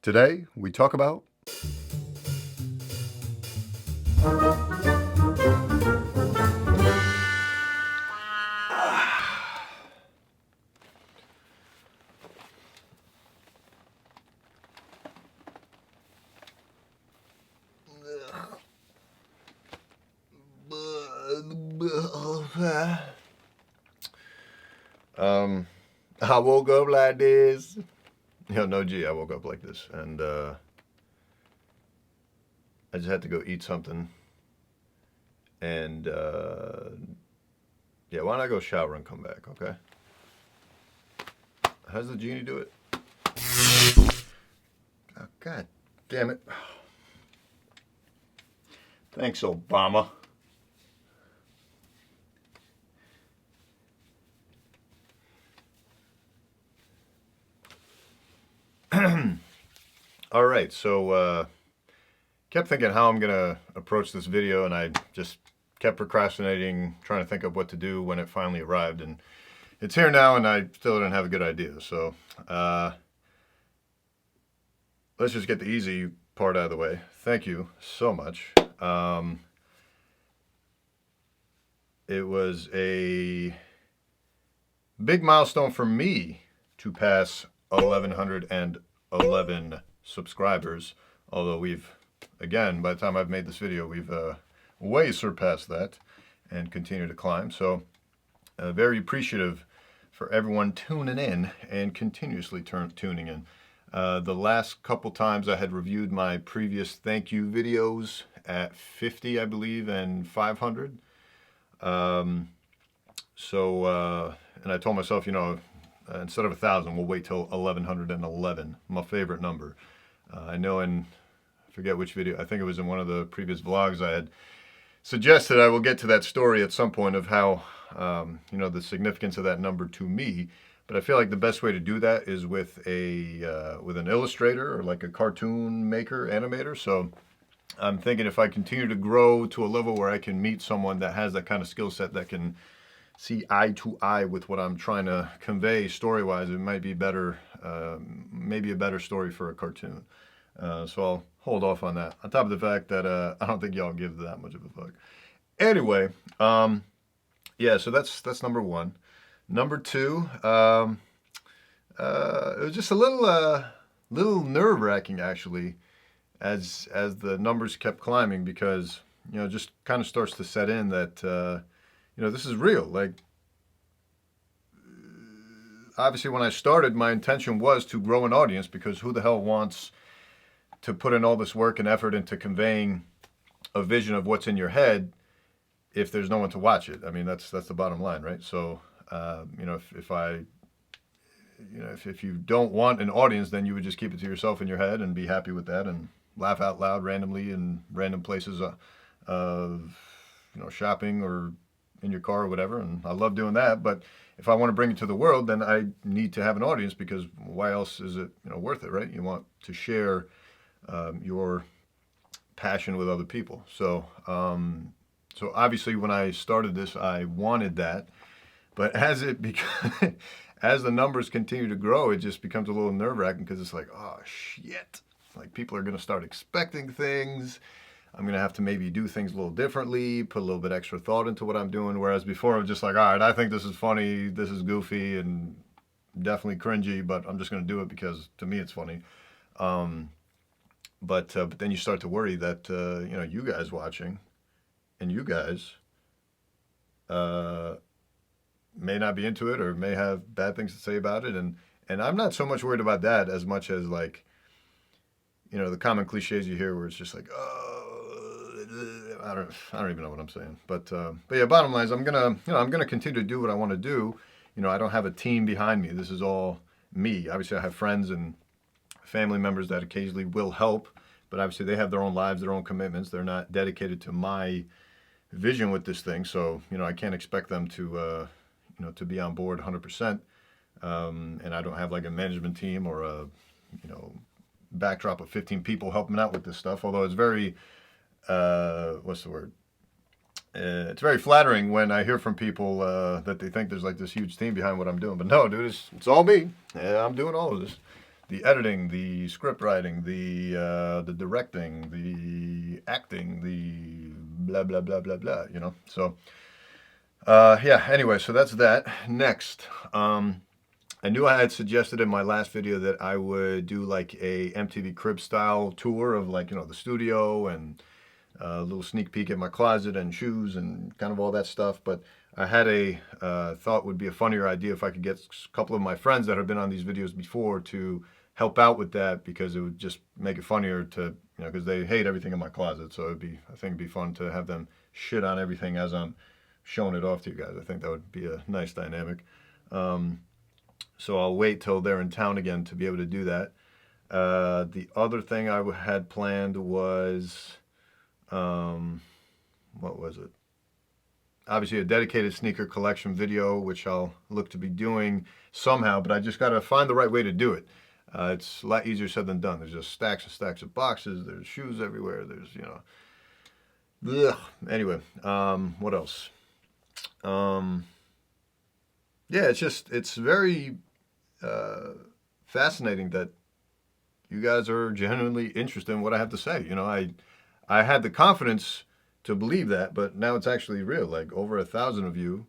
Today, we talk about I woke up like this. No, gee, I woke up like this, and I just had to go eat something, and yeah, why don't I go shower and come back, okay? How does the genie do it? Oh, God damn it. Thanks, Obama. All right, so kept thinking how I'm gonna approach this video, and I just kept procrastinating, trying to think of what to do when it finally arrived, and it's here now, and I still didn't have a good idea. So let's just get the easy part out of the way. Thank you so much. It was a big milestone for me to pass 1,111 subscribers, although we've, again, by the time I've made this video, we've way surpassed that and continue to climb. So very appreciative for everyone tuning in and continuously tuning in. The last couple times I had reviewed my previous thank you videos at 50, I believe, and 500. And I told myself, instead of 1,000, we'll wait till 1,111, my favorite number. I know I forget which video, I think it was in one of the previous vlogs, I had suggested I will get to that story at some point of how, the significance of that number to me. But I feel like the best way to do that is with an illustrator or like a cartoon maker, animator. So I'm thinking if I continue to grow to a level where I can meet someone that has that kind of skill set that can see eye to eye with what I'm trying to convey story-wise, it might be better, maybe a better story for a cartoon. So I'll hold off on that. On top of the fact that I don't think y'all give that much of a fuck. Anyway, yeah, so that's number one. Number two, it was just a little nerve-wracking actually, as the numbers kept climbing, because it just kind of starts to set in that this is real. Like, obviously when I started, my intention was to grow an audience, because who the hell wants to put in all this work and effort into conveying a vision of what's in your head if there's no one to watch it? I mean, that's the bottom line, right? So, if you don't want an audience, then you would just keep it to yourself in your head and be happy with that and laugh out loud randomly in random places of shopping or in your car or whatever. And I love doing that. But if I want to bring it to the world, then I need to have an audience, because why else is it worth it, right? You want to share your passion with other people. So so obviously when I started this, I wanted that. But as as the numbers continue to grow, it just becomes a little nerve-wracking, because it's like, oh shit, like people are going to start expecting things. I'm going to have to maybe do things a little differently, put a little bit extra thought into what I'm doing. Whereas before I was just like, all right, I think this is funny, this is goofy and definitely cringy, but I'm just going to do it because to me it's funny. But then you start to worry that, you guys watching, and you guys may not be into it or may have bad things to say about it. And I'm not so much worried about that as much as, like, the common cliches you hear where it's just like, oh, I don't even know what I'm saying. But yeah, bottom line is I'm gonna continue to do what I want to do. I don't have a team behind me. This is all me. Obviously I have friends and family members that occasionally will help, but obviously they have their own lives, their own commitments. They're not dedicated to my vision with this thing. So, I can't expect them to be on board 100%. And I don't have like a management team or a, backdrop of 15 people helping out with this stuff. Although it's very, what's the word? It's very flattering when I hear from people that they think there's like this huge team behind what I'm doing. But no, dude, it's all me. I'm doing all of this. the editing, the script writing, the directing, the acting, the blah blah blah blah blah. You know, so yeah. Anyway, so that's that. Next, I knew I had suggested in my last video that I would do like a MTV Crib style tour of like, you know, the studio and a little sneak peek at my closet and shoes and kind of all that stuff. But I had a thought would be a funnier idea if I could get a couple of my friends that have been on these videos before to help out with that, because it would just make it funnier to, you know, because they hate everything in my closet. So it'd be, I think it'd be fun to have them shit on everything as I'm showing it off to you guys. I think that would be a nice dynamic. So I'll wait till they're in town again to be able to do that. The other thing I had planned was, what was it? Obviously a dedicated sneaker collection video, which I'll look to be doing somehow, but I just got to find the right way to do it. It's a lot easier said than done. There's just stacks and stacks of boxes. There's shoes everywhere. There's, you know, ugh. Anyway, what else? Yeah, it's very fascinating that you guys are genuinely interested in what I have to say. You know, I had the confidence to believe that, but now it's actually real. Like over 1,000 of you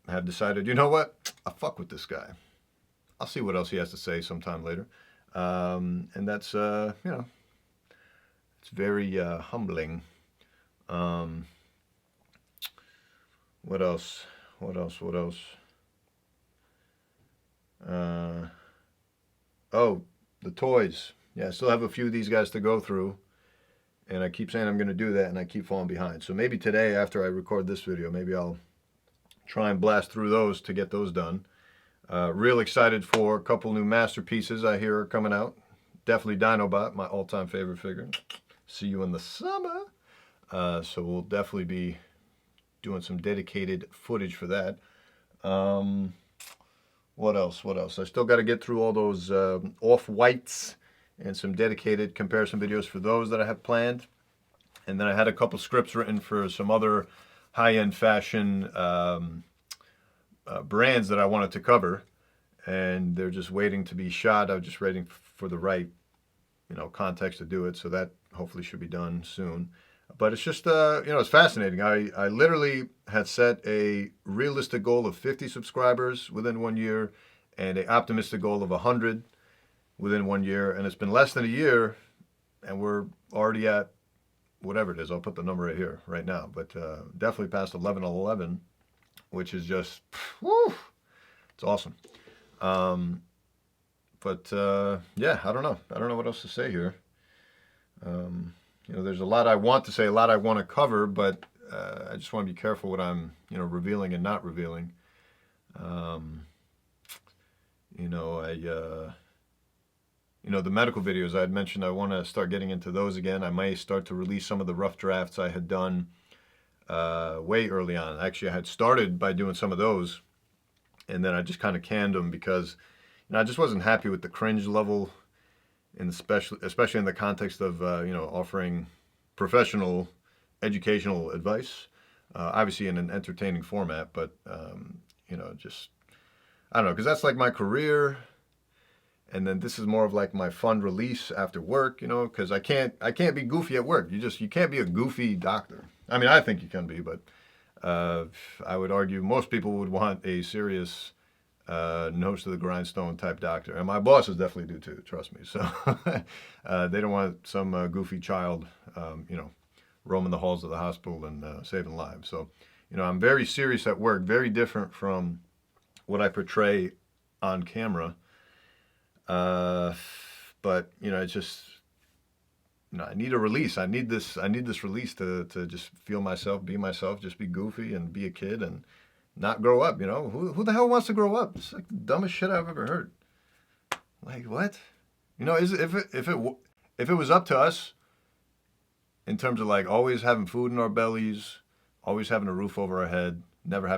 have decided, you know what? I fuck with this guy. I'll see what else he has to say sometime later. And that's, you know, it's very humbling. What else? What else? What else? Oh, the toys. Yeah, I still have a few of these guys to go through. And I keep saying I'm going to do that, and I keep falling behind. So maybe today, after I record this video, maybe I'll try and blast through those to get those done. Real excited for a couple new masterpieces I hear are coming out. Definitely Dinobot, my all-time favorite figure. See you in the summer. So we'll definitely be doing some dedicated footage for that. What else? What else? I still got to get through all those off-whites and some dedicated comparison videos for those that I have planned. And then I had a couple scripts written for some other high-end fashion brands that I wanted to cover, and they're just waiting to be shot. I was just waiting for the right, you know, context to do it. So that hopefully should be done soon. But it's just, you know, it's fascinating. I literally had set a realistic goal of 50 subscribers within 1 year and an optimistic goal of 100 within 1 year. And it's been less than a year, and we're already at whatever it is. I'll put the number right here, right now. But definitely past 1111, which is just, woo, it's awesome. But yeah, I don't know. I don't know what else to say here. You know, there's a lot I want to say, a lot I want to cover, but I just want to be careful what I'm, you know, revealing and not revealing. You know, you know, the medical videos I had mentioned, I want to start getting into those again. I may start to release some of the rough drafts I had done way early on. Actually, I had started by doing some of those, and then I just kind of canned them because, you know, I just wasn't happy with the cringe level, especially in the context of, you know, offering professional educational advice, obviously in an entertaining format, but, you know, just, I don't know, because that's like my career, and then this is more of like my fun release after work, you know, because I can't be goofy at work. You can't be a goofy doctor. I mean, I think you can be, but I would argue most people would want a serious, nose to the grindstone type doctor, and my bosses definitely do too, trust me. So they don't want some goofy child, you know, roaming the halls of the hospital and saving lives. So, you know, I'm very serious at work, very different from what I portray on camera. But you know, it's just, you know, I need a release. I need this release to just feel myself, be myself, just be goofy and be a kid and not grow up. You know, who the hell wants to grow up? It's like the dumbest shit I've ever heard. Like what? You know, if it was up to us in terms of like always having food in our bellies, always having a roof over our head, never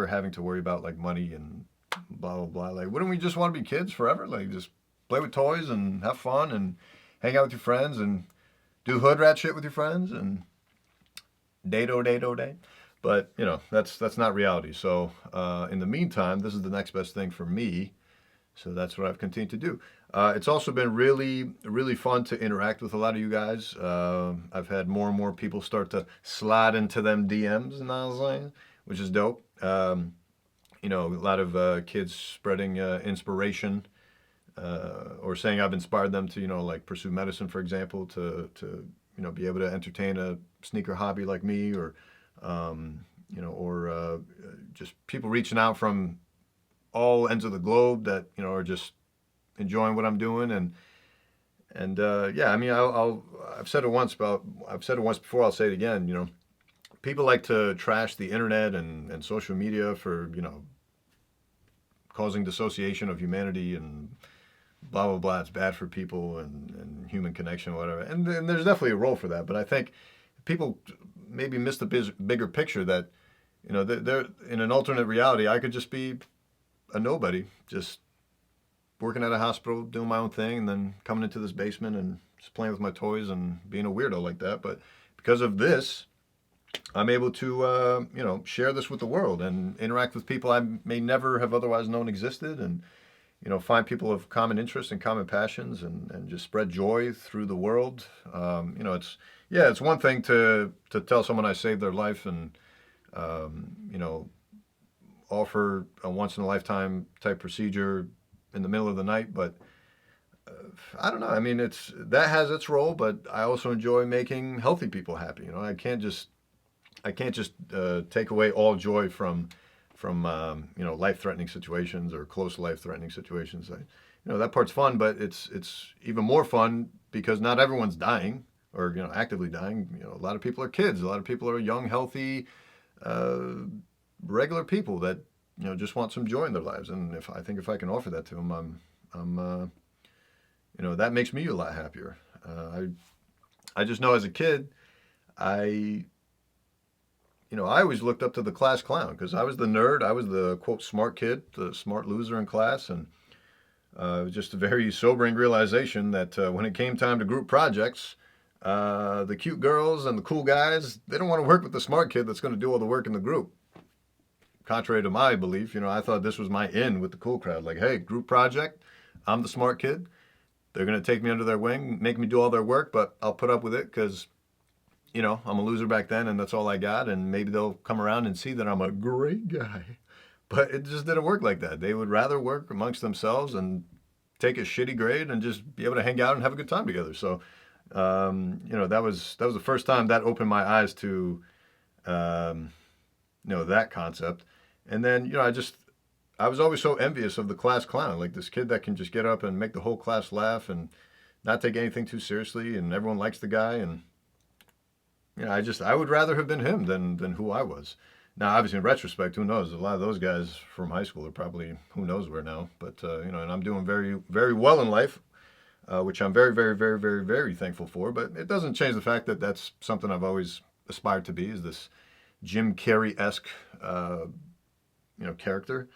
having to worry about like money and blah blah blah. Like, wouldn't we just want to be kids forever? Like, just play with toys and have fun and hang out with your friends and do hood rat shit with your friends and day. But you know, that's not reality. So in the meantime, this is the next best thing for me So that's what I've continued to do. It's also been really, really fun to interact with a lot of you guys. I've had more and more people start to slide into them DMs, and I was like, which is dope. A lot of kids spreading inspiration or saying I've inspired them to, like pursue medicine, for example, to be able to entertain a sneaker hobby like me, or just people reaching out from all ends of the globe that are just enjoying what I'm doing, and yeah, I mean, I've said it once before. I'll say it again. People like to trash the internet and social media for causing dissociation of humanity and blah blah blah. It's bad for people and human connection, whatever. And there's definitely a role for that. But I think people maybe miss the bigger picture that they're in an alternate reality. I could just be a nobody, just working at a hospital, doing my own thing, and then coming into this basement and just playing with my toys and being a weirdo like that. But because of this, I'm able to, share this with the world and interact with people I may never have otherwise known existed, and find people of common interests and common passions, and just spread joy through the world. It's one thing to tell someone I saved their life and offer a once in a lifetime type procedure in the middle of the night, but I don't know. I mean, that has its role, but I also enjoy making healthy people happy. I can't just take away all joy from life-threatening situations or close life-threatening situations. That part's fun, but it's even more fun because not everyone's dying or actively dying. A lot of people are kids. A lot of people are young, healthy, regular people that just want some joy in their lives. And if I can offer that to them, I'm that makes me a lot happier. I just know as a kid, I I always looked up to the class clown because I was the nerd. I was the quote smart kid, the smart loser in class, and it was just a very sobering realization that when it came time to group projects, the cute girls and the cool guys, they don't want to work with the smart kid that's going to do all the work in the group. Contrary to my belief, I thought this was my in with the cool crowd. Like, hey, group project, I'm the smart kid. They're going to take me under their wing, make me do all their work, but I'll put up with it because I'm a loser back then and that's all I got. And maybe they'll come around and see that I'm a great guy. But it just didn't work like that. They would rather work amongst themselves and take a shitty grade and just be able to hang out and have a good time together. So, that was the first time that opened my eyes to, that concept. And then, I was always so envious of the class clown, like this kid that can just get up and make the whole class laugh and not take anything too seriously, and everyone likes the guy. And I would rather have been him than who I was. Now, obviously, in retrospect, who knows? A lot of those guys from high school are probably who knows where now. But and I'm doing very, very well in life, which I'm very, very, very, very, very thankful for. But it doesn't change the fact that that's something I've always aspired to be, is this Jim Carrey-esque, character.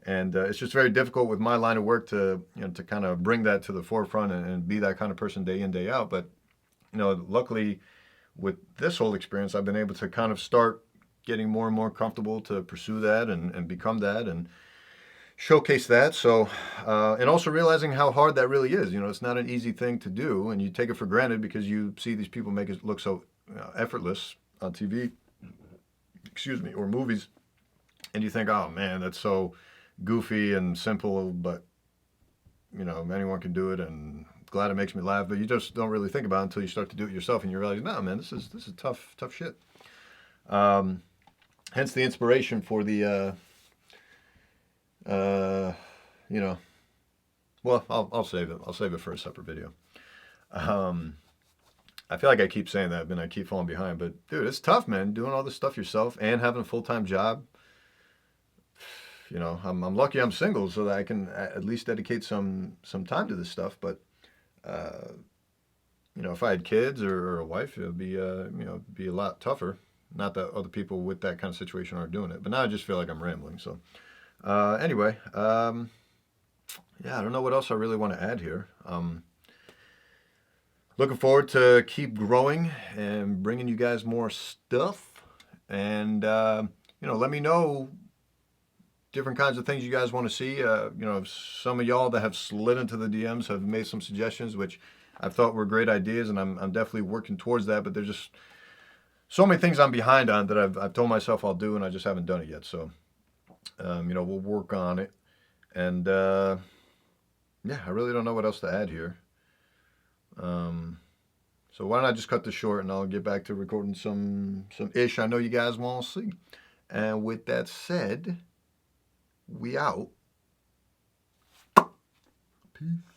And it's just very difficult with my line of work to to kind of bring that to the forefront and be that kind of person day in, day out. But luckily, with this whole experience, I've been able to kind of start getting more and more comfortable to pursue that and become that and showcase that. So, and also realizing how hard that really is. It's not an easy thing to do, and you take it for granted because you see these people make it look so effortless on TV, excuse me, or movies, and you think, oh man, that's so goofy and simple, but anyone can do it, and glad it makes me laugh. But you just don't really think about it until you start to do it yourself, and you realize, no, man, this is tough shit. Hence the inspiration for the well, I'll save it. I'll save it for a separate video. I feel like I keep saying that, and I keep falling behind. But dude, it's tough, man, doing all this stuff yourself and having a full-time job. I'm lucky I'm single so that I can at least dedicate some time to this stuff. But if I had kids or a wife, it would be a lot tougher. Not that other people with that kind of situation aren't doing it, but now I just feel like I'm rambling. So anyway, yeah, I don't know what else I really want to add here. Looking forward to keep growing and bringing you guys more stuff. And let me know different kinds of things you guys want to see. Some of y'all that have slid into the DMs have made some suggestions, which I thought were great ideas, and I'm definitely working towards that. But there's just so many things I'm behind on that I've told myself I'll do, and I just haven't done it yet. So, we'll work on it. And yeah, I really don't know what else to add here. So why don't I just cut this short, and I'll get back to recording some ish I know you guys want to see. And with that said, we out. Peace.